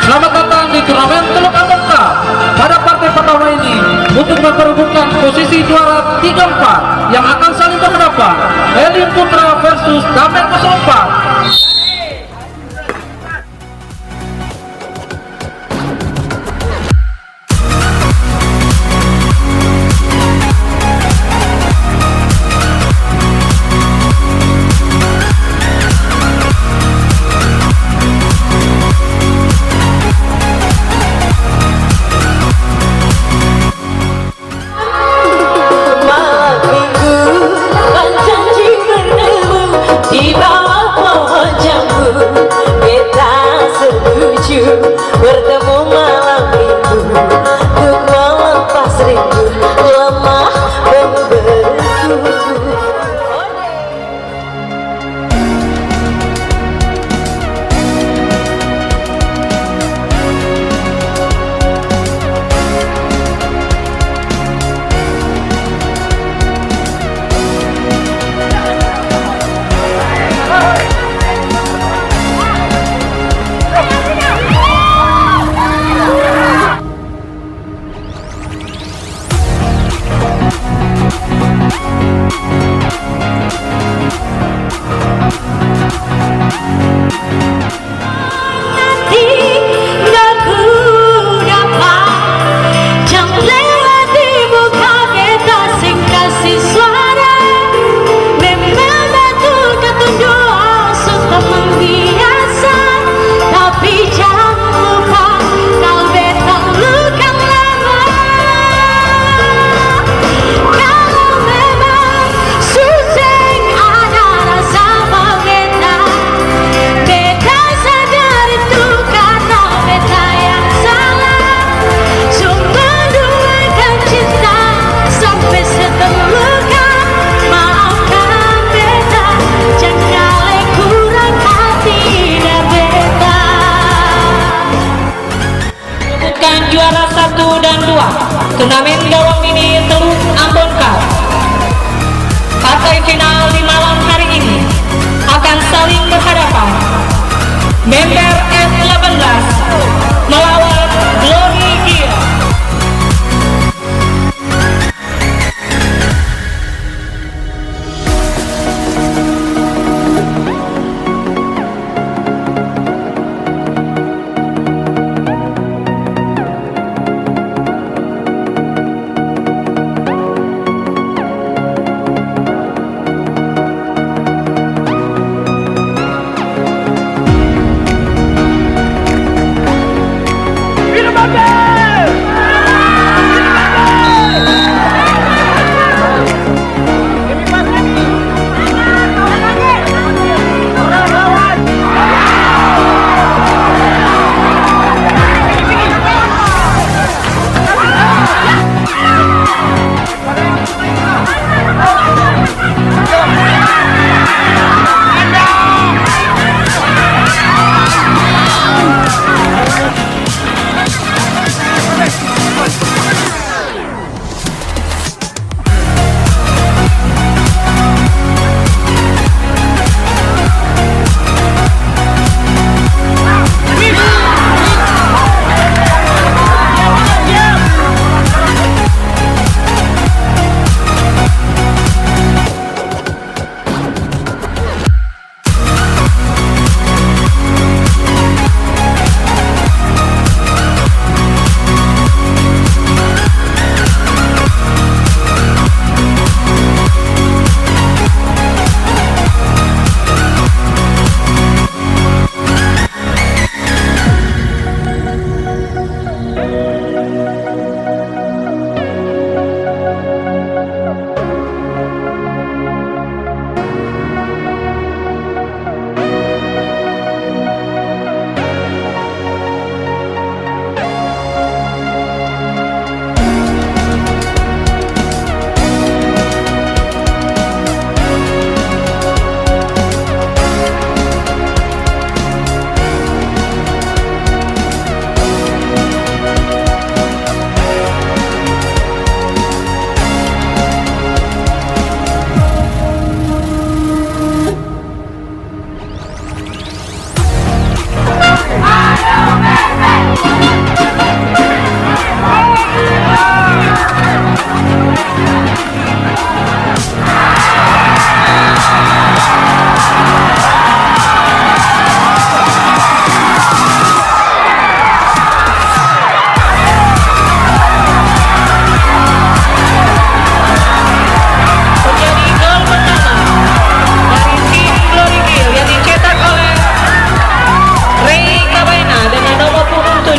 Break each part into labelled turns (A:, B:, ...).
A: Selamat datang di turnamen Teluk Ambon Cup. Pada partai pertama ini untuk memperebutkan posisi juara 3-4 yang akan saling berhadapan, Elim Putra versus Damen 04.
B: Bertemu malam minggu untuk melepas rindu lemah membeku. Juara 1 dan 2 turnamen gawang mini Teluk Ambon Cup. Partai final di malam hari ini akan saling berhadapan. Member F18 melawan Glory Gear.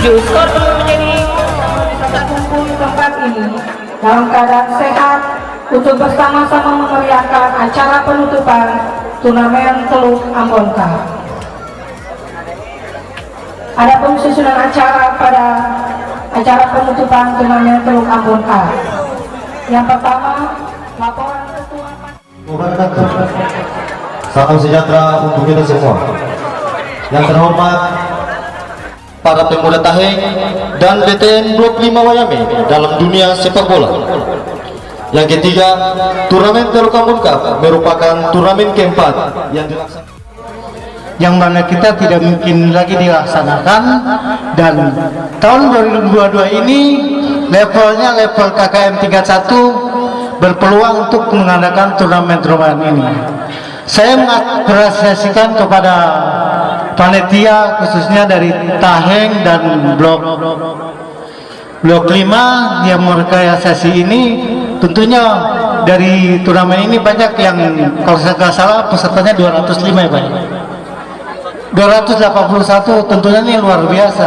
B: skor belum menjadi
C: Bisa kumpul di tempat ini dalam keadaan sehat untuk bersama-sama memeriahkan acara penutupan turnamen Teluk Ambon Cup. Adapun susunan acara pada acara penutupan turnamen Teluk Ambon Cup. Yang pertama, laporan ketua.
D: Salam sejahtera untuk kita semua. Yang terhormat para pemuda Taheng dan BTN Blok 5 Wayame dalam dunia sepak bola. Yang ketiga, turnamen Teluk Ambon Cup merupakan turnamen keempat yang dilaksanakan,
E: yang mana kita tidak mungkin lagi dilaksanakan, dan tahun 2022 ini levelnya level KKM 31 berpeluang untuk mengadakan turnamen-turnamen ini. Saya mengapresiasikan kepada panitia khususnya dari Taheng dan Blok 5 yang merekayasa ini. Tentunya dari turnamen ini banyak yang, kalau saya tidak salah, pesertanya 205 ya Pak. 281, tentunya ini luar biasa.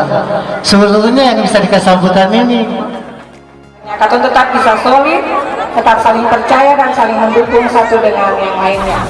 E: Sebetulnya yang bisa dikasih sambutan ini
C: Akan tetap bisa solid, tetap saling percaya dan saling mendukung satu dengan yang lainnya.